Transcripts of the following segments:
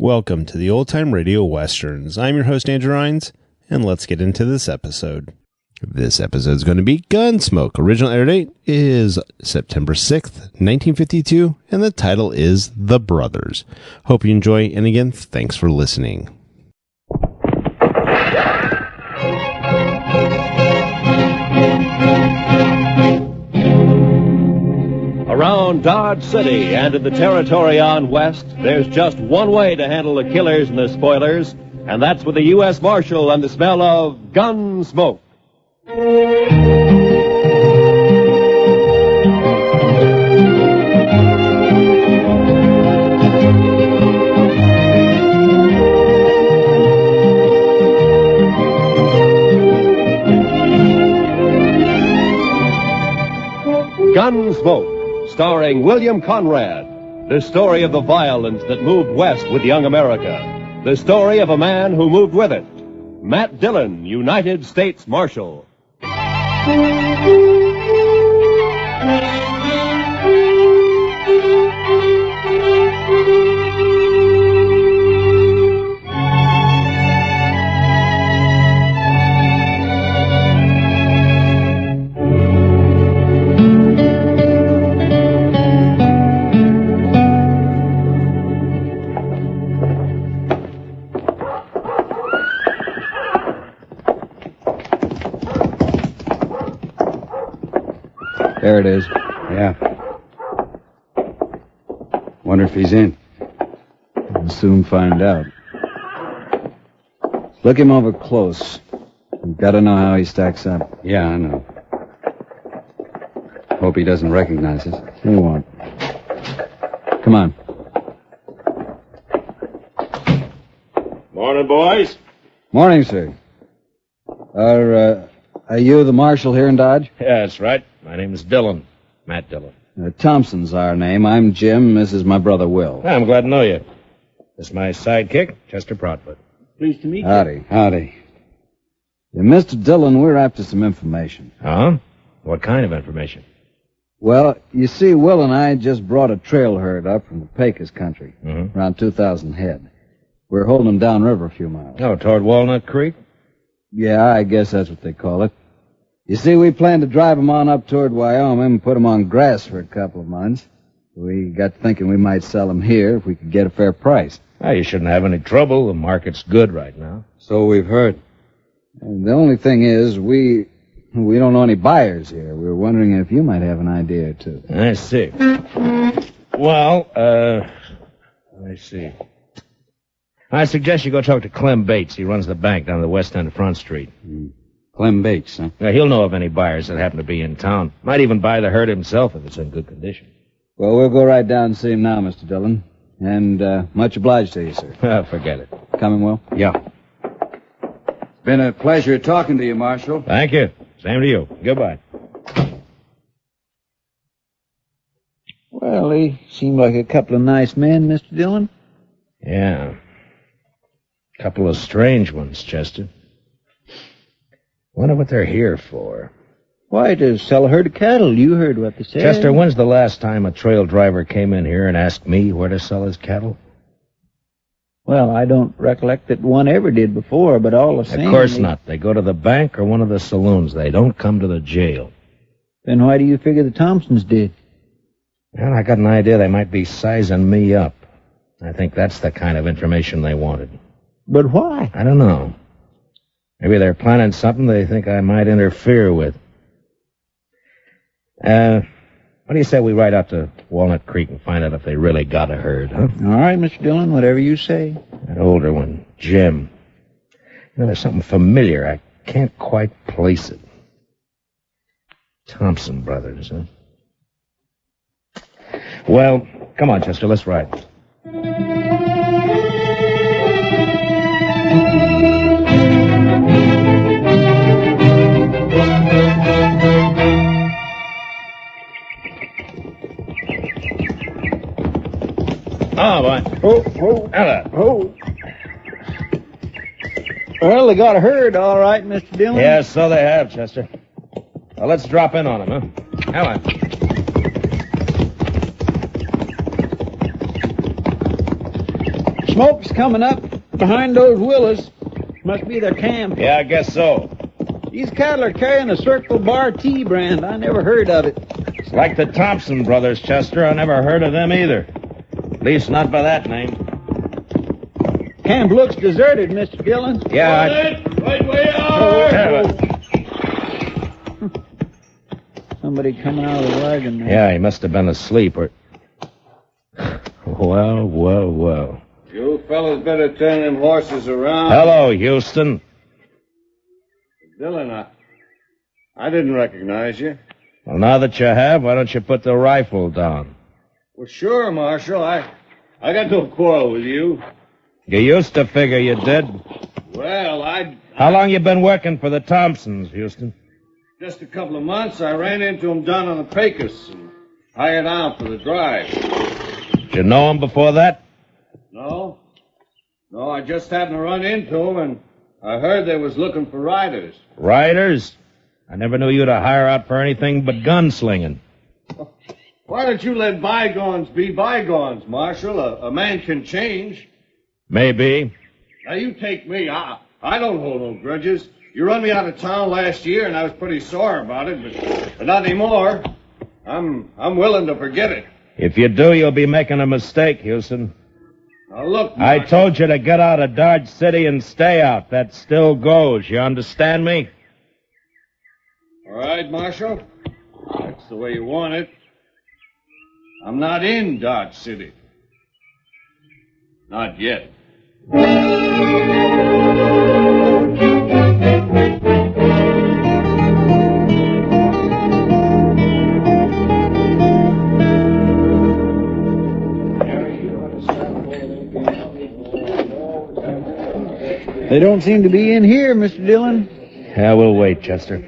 Welcome to the Old Time Radio Westerns. I'm your host, Andrew Rhynes, and let's get into this episode. This episode is going to be Gunsmoke. Original air date is September 6th, 1952, and the title is The Brothers. Hope you enjoy, and again, thanks for listening. Around Dodge City and in the territory on west, there's just one way to handle the killers and the spoilers, and that's with the U.S. Marshal and the smell of Gunsmoke. Gunsmoke, starring William Conrad, the story of the violence that moved west with young America, the story of a man who moved with it, Matt Dillon, United States Marshal. There it is. Yeah. Wonder if he's in. We'll soon find out. Look him over close. You've got to know how he stacks up. Yeah, I know. Hope he doesn't recognize us. He won't. Come on. Morning, boys. Morning, sir. Are you the marshal here in Dodge? Yeah, that's right. My name is Dillon. Matt Dillon. Thompson's our name. I'm Jim. This is my brother, Will. I'm glad to know you. This is my sidekick, Chester Proudfoot. Pleased to meet you. Howdy. Howdy. Yeah, Mr. Dillon, we're after some information. Huh? What kind of information? Well, you see, Will and I just brought a trail herd up from the Pecos country, around 2,000 head. We're holding them downriver a few miles. Oh, toward Walnut Creek? Yeah, I guess that's what they call it. You see, we plan to drive them on up toward Wyoming and put them on grass for a couple of months. We got thinking we might sell them here if we could get a fair price. Oh, you shouldn't have any trouble. The market's good right now. So we've heard. And the only thing is, we don't know any buyers here. We were wondering if you might have an idea or two. I see. Well, I see. I suggest you go talk to Clem Bates. He runs the bank down the west end of Front Street. Clem Bates, huh? Yeah, he'll know of any buyers that happen to be in town. Might even buy the herd himself if it's in good condition. Well, we'll go right down and see him now, Mr. Dillon. And much obliged to you, sir. Forget it. Coming, Will? Yeah. Been a pleasure talking to you, Marshal. Thank you. Same to you. Goodbye. Well, they seem like a couple of nice men, Mr. Dillon. Yeah. Couple of strange ones, Chester. Wonder what they're here for. Why, to sell a herd of cattle. You heard what they said. Chester, when's the last time a trail driver came in here and asked me where to sell his cattle? Well, I don't recollect that one ever did before, but all the same... Of course not. They go to the bank or one of the saloons. They don't come to the jail. Then why do you figure the Thompsons did? Well, I got an idea they might be sizing me up. I think that's the kind of information they wanted. But why? I don't know. Maybe they're planning something they think I might interfere with. What do you say we ride out to Walnut Creek and find out if they really got a herd, huh? All right, Mr. Dillon, whatever you say. That older one, Jim. You know, there's something familiar. I can't quite place it. Thompson brothers, huh? Well, come on, Chester, let's ride. Oh, boy. Ella. Well, they got a herd, all right, Mr. Dillion. Yes, so they have, Chester. Well, let's drop in on them, huh? Come on. Smoke's coming up behind those willows. Must be their camp. Yeah, I guess so. These cattle are carrying a Circle Bar Tea brand. I never heard of it. It's like the Thompson brothers, Chester. I never heard of them either. At least not by that name. Camp looks deserted, Mr. Dillon. Yeah, Right way out! Somebody coming out of the wagon there. Yeah, he must have been asleep or... Well. You fellas better turn them horses around. Hello, Houston. Dillion, I didn't recognize you. Well, now that you have, why don't you put the rifle down? Well, sure, Marshal. I got no quarrel with you. You used to figure you did. Well, How long you been working for the Thompsons, Houston? just a couple of months, I ran into him down on the Pecos and hired out for the drive. Did you know him before that? No, I just happened to run into him, and I heard they was looking for riders. Riders? I never knew you to hire out for anything but gunslinging. Why don't you let bygones be bygones, Marshal? A man can change. Maybe. Now, you take me. I don't hold no grudges. You run me out of town last year, and I was pretty sore about it, but not anymore. I'm willing to forget it. If you do, you'll be making a mistake, Houston. Now, look, I Marshal. told you to get out of Dodge City and stay out. That still goes. You understand me? All right, Marshal. That's the way you want it. I'm not in Dodge City. Not yet. They don't seem to be in here, Mr. Dillon. Yeah, we'll wait, Chester.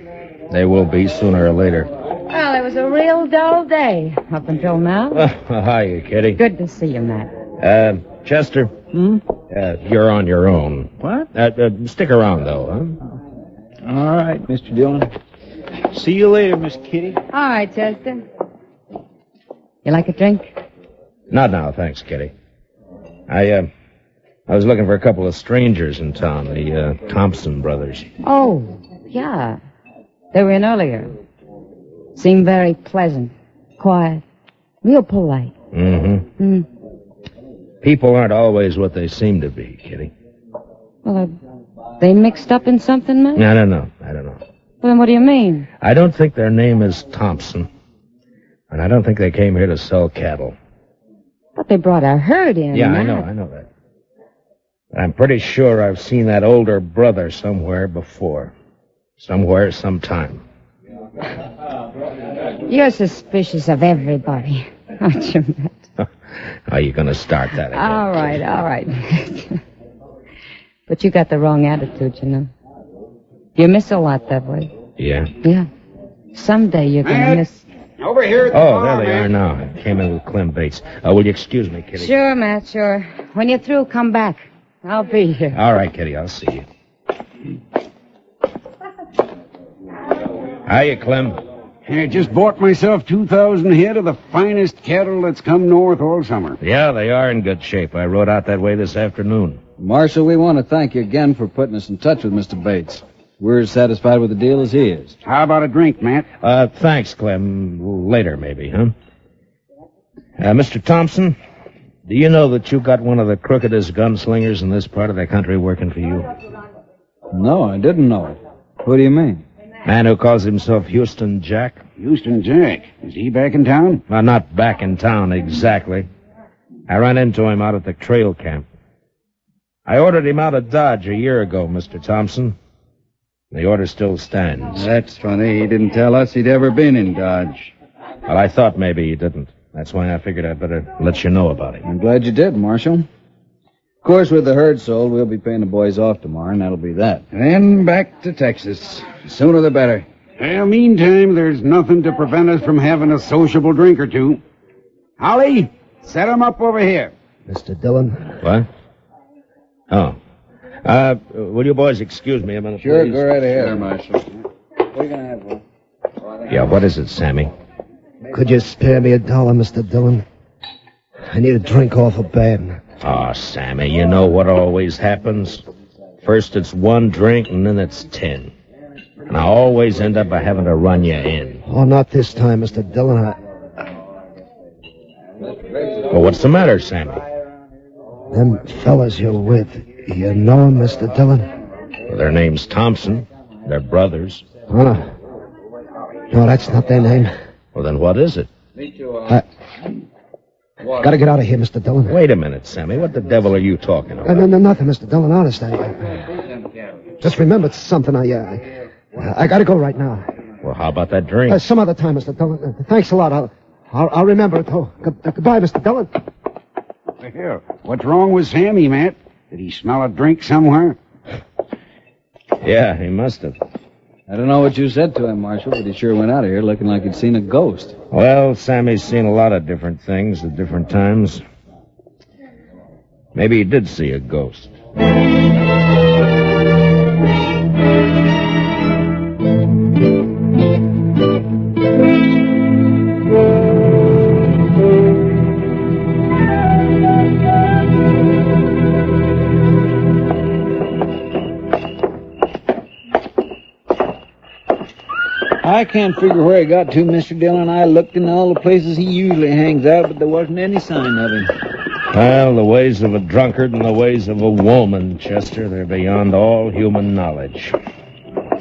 They will be sooner or later. Well, it was a real dull day up until now. Hiya, Kitty. Good to see you, Matt. Chester, Hmm? you're on your own. What? Stick around, though, huh? All right, Mr. Dillon. See you later, Miss Kitty. All right, Chester. You like a drink? Not now, thanks, Kitty. I was looking for a couple of strangers in town, the Thompson brothers. Oh, yeah. They were in earlier. Seemed very pleasant, quiet, real polite. Mm-hmm. People aren't always what they seem to be, Kitty. Well, are they mixed up in something, Matt? I don't know. Well, then what do you mean? I don't think their name is Thompson. And I don't think they came here to sell cattle. But they brought a herd in, Yeah, Matt. I know that. But I'm pretty sure I've seen that older brother somewhere before. Somewhere, sometime. You're suspicious of everybody, aren't you, Matt? Are you going to start that again? All right. But you got the wrong attitude, you know. You miss a lot that way. Yeah? Yeah. Someday you're going to miss... Over here at the Oh, bar, there they are man. now. I came in with Clem Bates. Will you excuse me, Kitty? Sure, Matt, sure. When you're through, come back. I'll be here. All right, Kitty, I'll see you. Hiya, Clem. I just bought myself 2,000 head of the finest cattle that's come north all summer. Yeah, they are in good shape. I rode out that way this afternoon. Marshal, we want to thank you again for putting us in touch with Mr. Bates. We're as satisfied with the deal as he is. How about a drink, Matt? Thanks, Clem. Later, maybe, huh? Mr. Thompson, do you know that you got one of the crookedest gunslingers in this part of the country working for you? No, I didn't know it. What do you mean? Man who calls himself Houston Jack? Houston Jack. Is he back in town? Well, not back in town, exactly. I ran into him out at the trail camp. I ordered him out of Dodge a year ago, Mr. Thompson. The order still stands. That's funny. He didn't tell us he'd ever been in Dodge. Well, I thought maybe he didn't. That's why I figured I'd better let you know about it. I'm glad you did, Marshal. Of course, with the herd sold, we'll be paying the boys off tomorrow, and that'll be that. Then back to Texas. Sooner the better. Well, meantime, there's nothing to prevent us from having a sociable drink or two. Holly, set 'em up over here. Mr. Dillon? What? Oh. Will you boys excuse me a minute, Sure, please? go right ahead, Marshal. What are you going to have, boy? Yeah, what is it, Sammy? Could you spare me $1, Mr. Dillon? I need a drink awful bad. Oh, Sammy, you know what always happens? First it's one drink, and then it's 10. And I always end up by having to run you in. Oh, not this time, Mr. Dillon. Well, what's the matter, Sammy? Them fellas you're with, you know 'em, Mr. Dillon? Well, their name's Thompson. They're brothers. Huh? No, that's not their name. Well, then what is it? Gotta get out of here, Mr. Dillon. Wait a minute, Sammy. What the devil are you talking about? No, nothing, Mr. Dillon. Honest, I just remembered something. I gotta go right now. Well, how about that drink? Some other time, Mr. Dillon. Thanks a lot. I'll remember it. Oh, goodbye, Mr. Dillon. Here, what's wrong with Sammy, Matt? Did he smell a drink somewhere? Yeah, he must have. I don't know what you said to him, Marshal, but he sure went out of here looking like he'd seen a ghost. Well, Sammy's seen a lot of different things at different times. Maybe he did see a ghost. I can't figure where he got to, Mr. Dillon. I looked in all the places he usually hangs out, but there wasn't any sign of him. Well, the ways of a drunkard and the ways of a woman, Chester, they're beyond all human knowledge.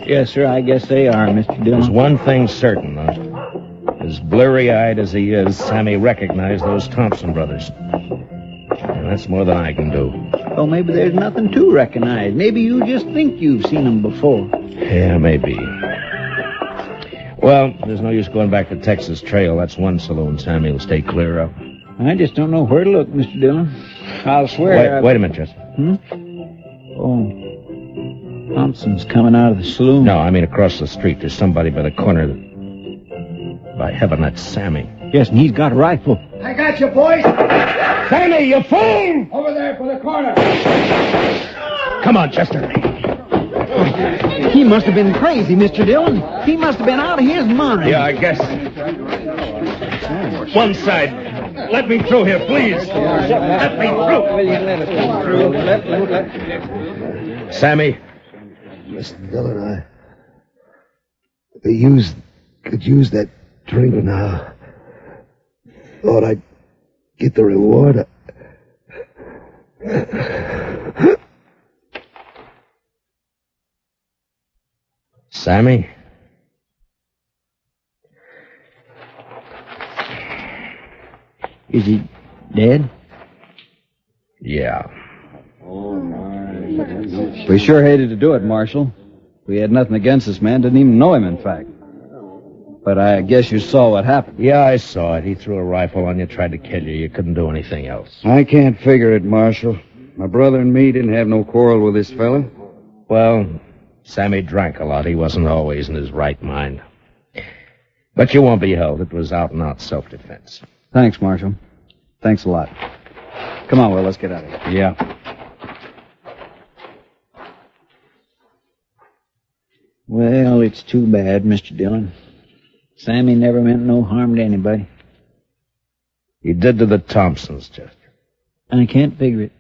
Yes, sir, I guess they are, Mr. There's Dillon. one thing certain, though. As blurry-eyed as he is, Sammy recognized those Thompson brothers. And that's more than I can do. Oh, maybe there's nothing to recognize. Maybe you just think you've seen them before. Yeah, maybe. Well, there's no use going back to Texas Trail. That's one saloon Sammy will stay clear of. I just don't know where to look, Mr. Dillon. I'll swear... Wait a minute, Chester. Oh. Thompson's coming out of the saloon. No, I mean across the street. There's somebody by the corner. By heaven, that's Sammy. Yes, and he's got a rifle. I got you, boys. Sammy, you fool! Over there for the corner. Come on, Chester. He must have been crazy, Mr. Dillon. He must have been out of his mind. Yeah, I guess. One side. Let me through here, please. Let me through. Sammy. Mr. Dillon, I could use that drink now. Thought I'd get the reward. Sammy? Is he dead? Yeah. We sure hated to do it, Marshal. We had nothing against this man, didn't even know him, in fact. But I guess you saw what happened. Yeah, I saw it. He threw a rifle on you, tried to kill you. You couldn't do anything else. I can't figure it, Marshal. My brother and me didn't have no quarrel with this fella. Well, Sammy drank a lot. He wasn't always in his right mind. But you won't be held. It was out-and-out self-defense. Thanks, Marshal. Thanks a lot. Come on, Will, let's get out of here. Yeah. Well, it's too bad, Mr. Dillon. Sammy never meant no harm to anybody. He did to the Thompsons, Chester. I can't figure it.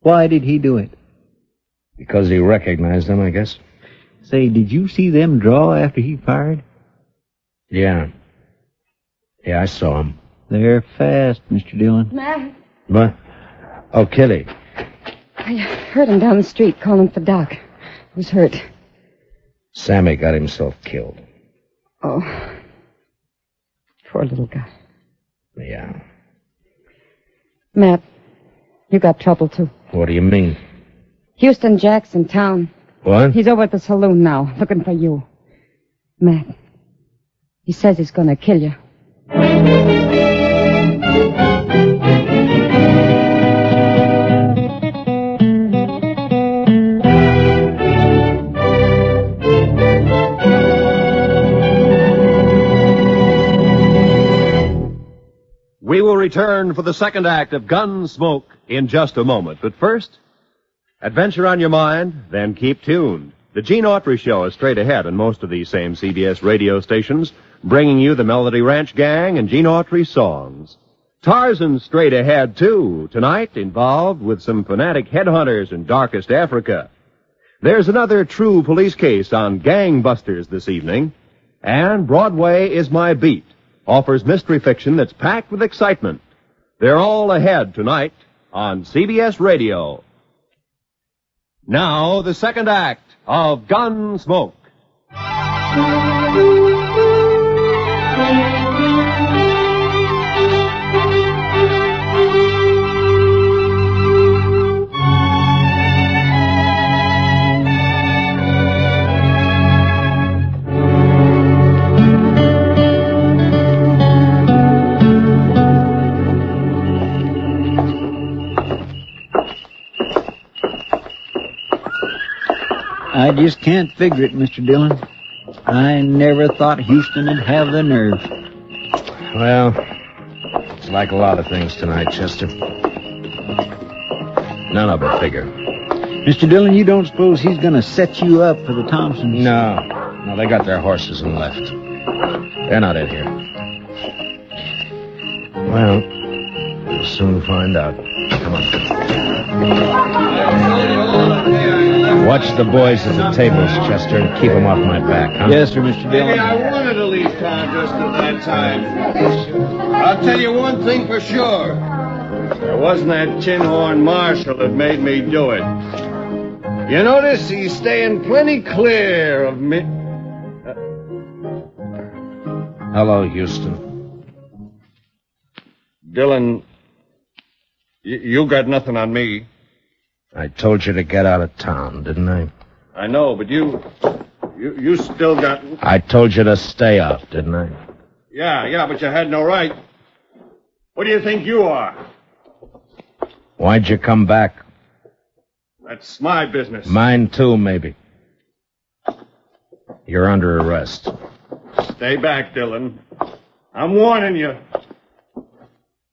Why did he do it? Because he recognized them, I guess. Say, did you see them draw after he fired? Yeah. Yeah, I saw him. They're fast, Mr. Dillon. Matt, What? Oh, Kitty. I heard him down the street calling for Doc. He was hurt. Sammy got himself killed. Oh. Poor little guy. Yeah. Matt, you got trouble, too. What do you mean? Houston Jack's in town. What? He's over at the saloon now, looking for you. Matt, he says he's gonna kill you. We will return for the second act of Gunsmoke in just a moment. But first, adventure on your mind, then keep tuned. The Gene Autry Show is straight ahead on most of these same CBS radio stations, bringing you the Melody Ranch Gang and Gene Autry songs. Tarzan's straight ahead, too, tonight, involved with some fanatic headhunters in darkest Africa. There's another true police case on gangbusters this evening. And Broadway is My Beat offers mystery fiction that's packed with excitement. They're all ahead tonight on CBS Radio. Now, the second act of Gunsmoke. I just can't figure it, Mr. Dillon. I never thought Houston'd have the nerve. Well, it's like a lot of things tonight, Chester. None of it figure. Mr. Dillon, you don't suppose he's going to set you up for the Thompsons? No, they got their horses and left. They're not in here. Well, we'll soon find out. Come on. Watch the boys at the tables, Chester, and keep them off my back, huh? Yes, sir, Mr. Dillon. Maybe I wanted to leave town just at that time. I'll tell you one thing for sure. There wasn't that tin-horn marshal that made me do it. You notice he's staying plenty clear of me. Hello, Houston. Dillon, you got nothing on me. I told you to get out of town, didn't I? I know, but you still got... I told you to stay out, didn't I? Yeah, but you had no right. What do you think you are? Why'd you come back? That's my business. Mine too, maybe. You're under arrest. Stay back, Dillon. I'm warning you.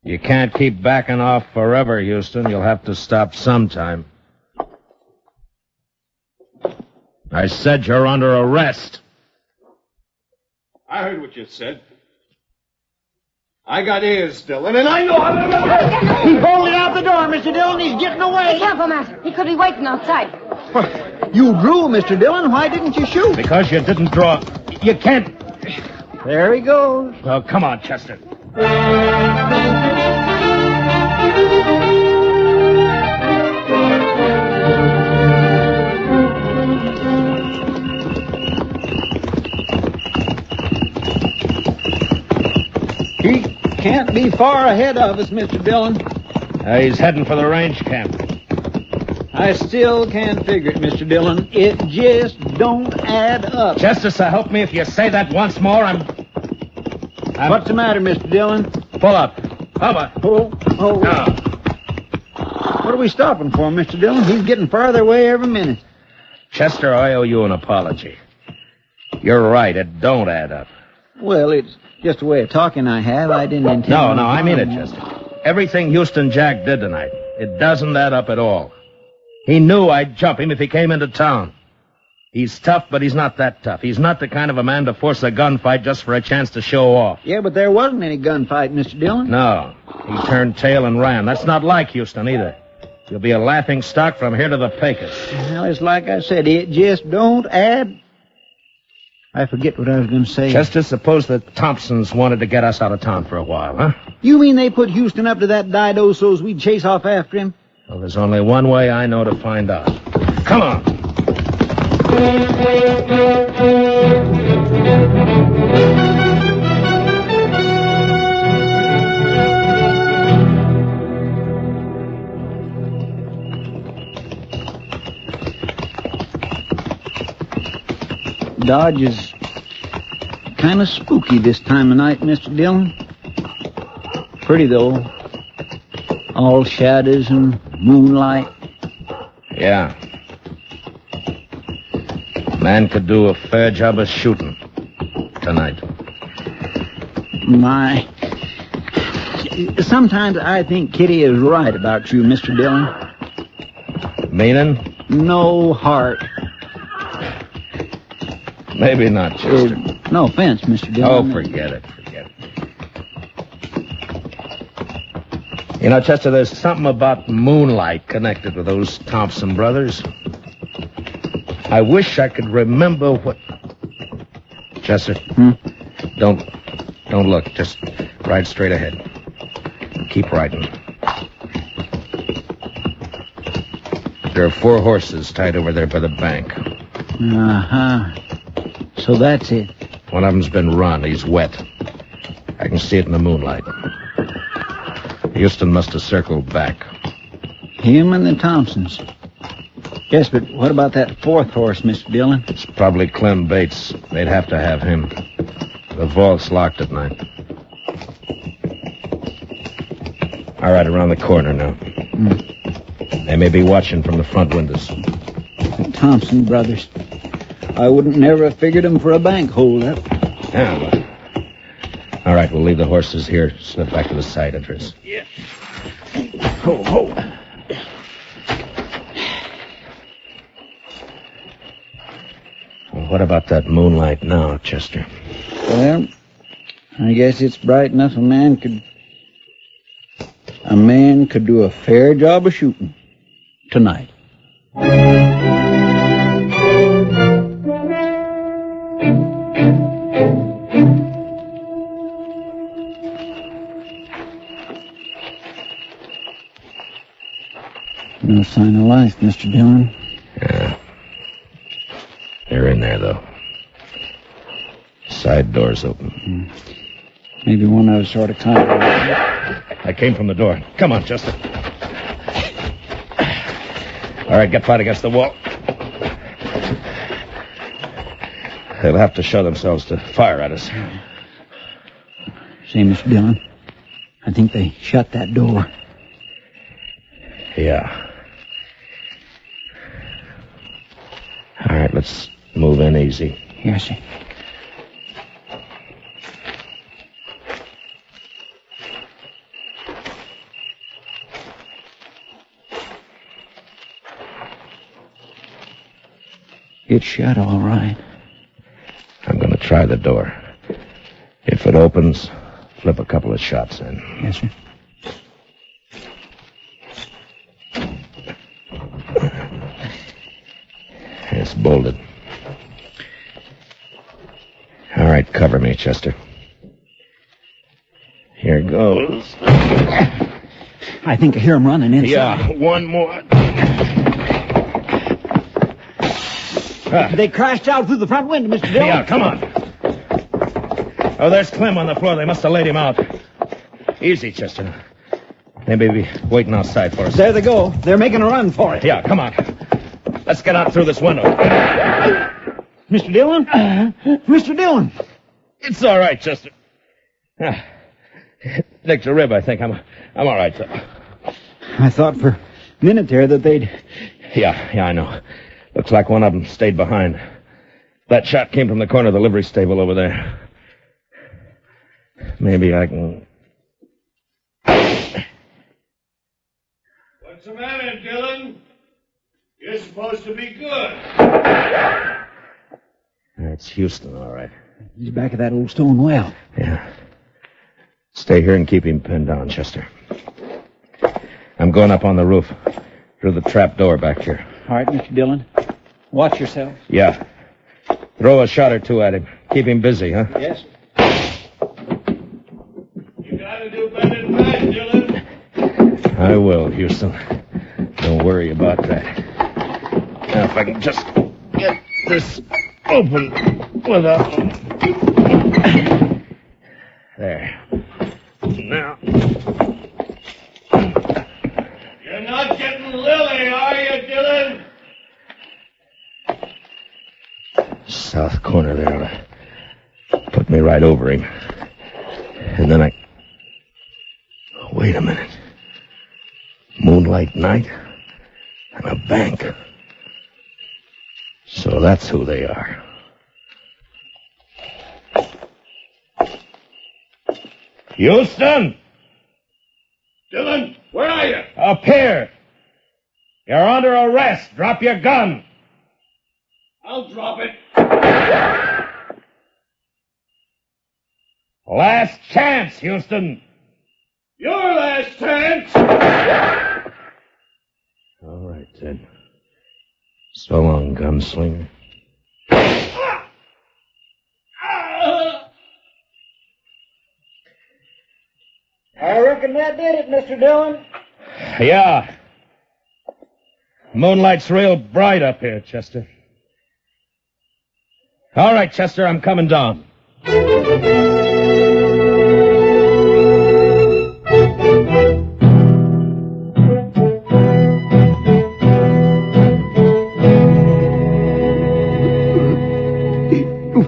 You can't keep backing off forever, Houston. You'll have to stop sometime. I said you're under arrest. I heard what you said. I got ears, Dillon, and I know how to... He's bolted out the door, Mr. Dillon. He's getting away. Be careful, Master. He could be waiting outside. You drew, Mr. Dillon. Why didn't you shoot? Because you didn't draw. You can't... There he goes. Well, come on, Chester. He can't be far ahead of us, Mr. Dillon. He's heading for the range camp. I still can't figure it, Mr. Dillon. It just don't add up. Chester, so help me if you say that once more. I'm... What's the matter, Mr. Dillon? Pull up. Come on. Oh. Now. What are we stopping for, Mr. Dillon? He's getting farther away every minute. Chester, I owe you an apology. You're right. It don't add up. Well, it's just a way of talking I have. I didn't intend... No, I mean it, Chester. Everything Houston Jack did tonight, it doesn't add up at all. He knew I'd jump him if he came into town. He's tough, but he's not that tough. He's not the kind of a man to force a gunfight just for a chance to show off. Yeah, but there wasn't any gunfight, Mr. Dillon. No. He turned tail and ran. That's not like Houston either. You'll be a laughing stock from here to the Pecos. Well, it's like I said, it just don't add... I forget what I was going to say. Chester, suppose the Thompsons wanted to get us out of town for a while, huh? You mean they put Houston up to that dido so's we'd chase off after him? Well, there's only one way I know to find out. Come on. Dodge is kind of spooky this time of night, Mr. Dillon. Pretty, though. All shadows and moonlight. Yeah. Man could do a fair job of shooting tonight. My. Sometimes I think Kitty is right about you, Mr. Dillon. Meaning? No heart. Maybe not, Chester. No offense, Mr. Dillon. Oh, forget it. You know, Chester, there's something about moonlight connected with those Thompson brothers. I wish I could remember what... Chester, don't look. Just ride straight ahead. Keep riding. There are 4 horses tied over there by the bank. Uh-huh. So that's it. One of them's been run. He's wet. I can see it in the moonlight. Houston must have circled back. Him and the Thompsons. Yes, but what about that 4th horse, Mr. Dillon? It's probably Clem Bates. They'd have to have him. The vault's locked at night. All right, around the corner now. They may be watching from the front windows. The Thompson brothers. I wouldn't never have figured them for a bank holdup. Yeah, well. All right, we'll leave the horses here. Slip back to the side entrance. Yeah. Ho. Well, what about that moonlight now, Chester? Well, I guess it's bright enough a man could do a fair job of shooting tonight. No sign of life, Mr. Dillon. Yeah. They're in there, though. Side door's open. Maybe one of us sort of kind of... I came from the door. Come on, Chester. All right, get flat against the wall. They'll have to show themselves to fire at us. Say, Mr. Dillon, I think they shut that door. Yeah. All right, let's move in easy. Yes, sir. It's shut all right. I'm going to try the door. If it opens, flip a couple of shots in. Yes, sir. It's bolted. All right, cover me, Chester. Here goes. I think I hear him running inside. Yeah, one more. They crashed out through the front window, Mr. Dillon. Yeah, come on. Oh, there's Clem on the floor. They must have laid him out. Easy, Chester. They may be waiting outside for us. There they go. They're making a run for it. Yeah, come on. Let's get out through this window. Mr. Dillon? Mr. Dillon! It's all right, Chester. Nicked a rib, I think. I'm all right, though. I thought for a minute there that they'd... Yeah, I know. Looks like one of them stayed behind. That shot came from the corner of the livery stable over there. Maybe I can... What's the matter, Dillon? You're supposed to be good. It's Houston, all right. He's back of that old stone well. Yeah. Stay here and keep him pinned down, Chester. I'm going up on the roof, through the trap door back here. All right, Mr. Dillon. Watch yourself. Yeah. Throw a shot or two at him. Keep him busy, huh? Yes. You gotta do better than that, Dillon. I will, Houston. Don't worry about that. Now, if I can just get this open without... There. Now... You're not getting Lily, are you, Dillon? South corner there. Put me right over him. And then I... Wait a minute. Moonlight night and a bank. So that's who they are. Houston! Dillon, where are you? Up here! You're under arrest. Drop your gun. I'll drop it. Last chance, Houston. Your last Understand? All right, then. So long, gunslinger. I reckon that did it, Mr. Dillon. Yeah. Moonlight's real bright up here, Chester. All right, Chester, I'm coming down. You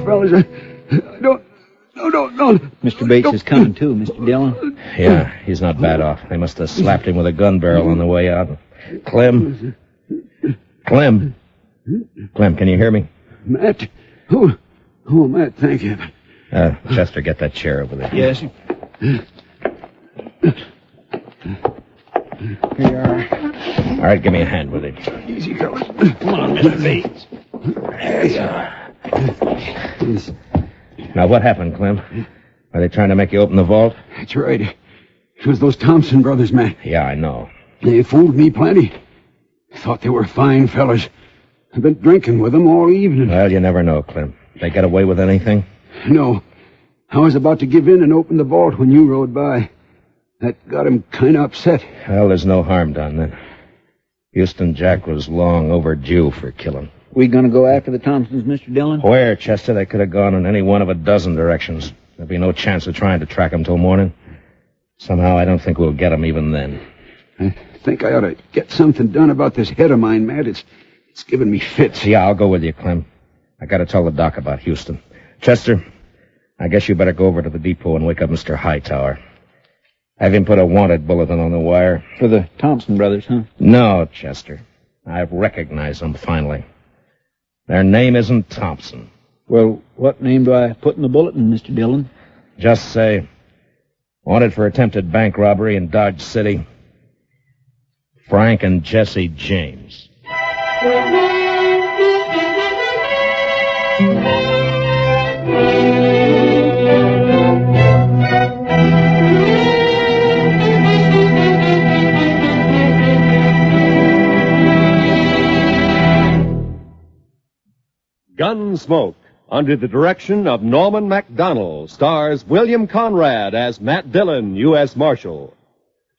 fellas, I don't. Mr. Bates is coming too, Mr. Dillon. Yeah, he's not bad off. They must have slapped him with a gun barrel on the way out. Clem, can you hear me? Matt? Oh, Matt, thank you. Chester, get that chair over there. Yes. Here you are. All right, give me a hand with it. Easy, fellas. Come on, Mr. Bates. There you are. Now, what happened, Clem? Are they trying to make you open the vault? That's right. It was those Thompson brothers, Matt. Yeah, I know. They fooled me plenty. Thought they were fine fellas. I've been drinking with them all evening. Well, you never know, Clem. They get away with anything? No. I was about to give in and open the vault when you rode by. That got him kind of upset. Well, there's no harm done then. Houston Jack was long overdue for killing. We gonna go after the Thompsons, Mr. Dillon? Where, Chester? They could have gone in any one of a dozen directions. There'd be no chance of trying to track them till morning. Somehow, I don't think we'll get them even then. I think I ought to get something done about this head of mine, Matt. It's giving me fits. Yeah, I'll go with you, Clem. I gotta tell the doc about Houston. Chester, I guess you better go over to the depot and wake up Mr. Hightower. Have him put a wanted bulletin on the wire. For the Thompson brothers, huh? No, Chester. I've recognized them finally. Their name isn't Thompson. Well, what name do I put in the bulletin, Mr. Dillon? Just say, wanted for attempted bank robbery in Dodge City, Frank and Jesse James. Gunsmoke, under the direction of Norman Macdonnell, stars William Conrad as Matt Dillon, U.S. Marshal.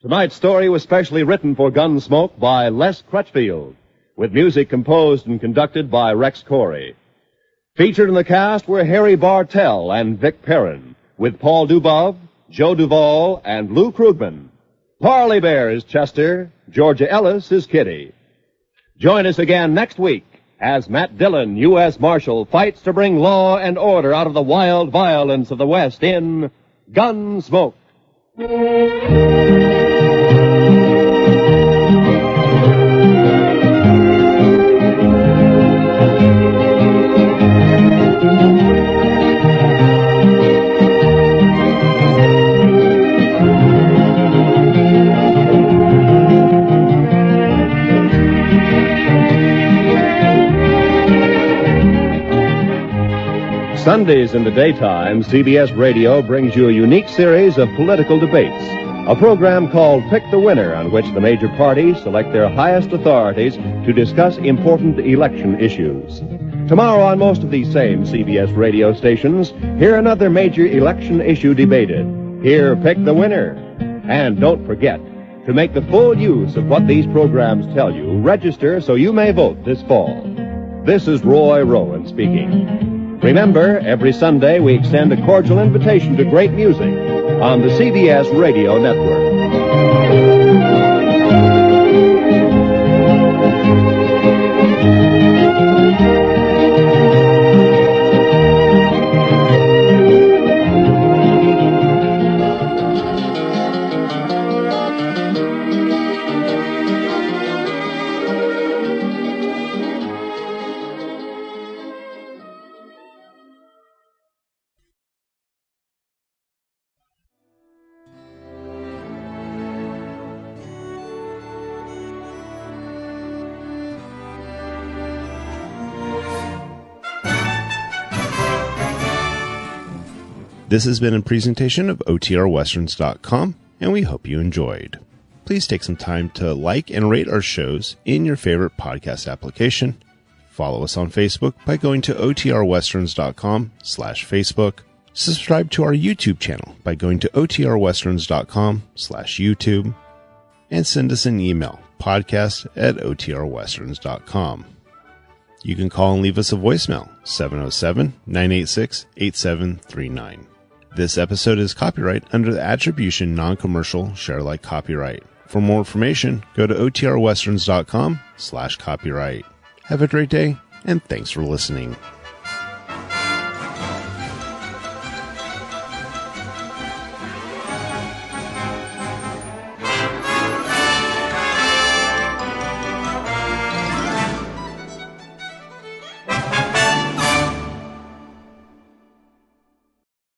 Tonight's story was specially written for Gunsmoke by Les Crutchfield, with music composed and conducted by Rex Koury. Featured in the cast were Harry Bartell and Vic Perrin, with Paul Dubov, Joe Duval, and Lou Krugman. Parley Baer is Chester, Georgia Ellis is Kitty. Join us again next week as Matt Dillon, U.S. Marshal, fights to bring law and order out of the wild violence of the West in Gunsmoke. Sundays in the daytime, CBS Radio brings you a unique series of political debates. A program called Pick the Winner, on which the major parties select their highest authorities to discuss important election issues. Tomorrow on most of these same CBS radio stations, hear another major election issue debated. Hear Pick the Winner. And don't forget, to make the full use of what these programs tell you, register so you may vote this fall. This is Roy Rowan speaking. Remember, every Sunday we extend a cordial invitation to great music on the CBS Radio Network. This has been a presentation of OTRWesterns.com. and we hope you enjoyed. Please take some time to like and rate our shows in your favorite podcast application. Follow us on Facebook by going to otrwesterns.com/Facebook. Subscribe to our YouTube channel by going to otrwesterns.com/YouTube. And send us an email, podcast@otrwesterns.com. You can call and leave us a voicemail, 707-986-8739. This episode is copyright under the Attribution Non-Commercial Share Alike Copyright. For more information, go to otrwesterns.com/copyright. Have a great day, and thanks for listening.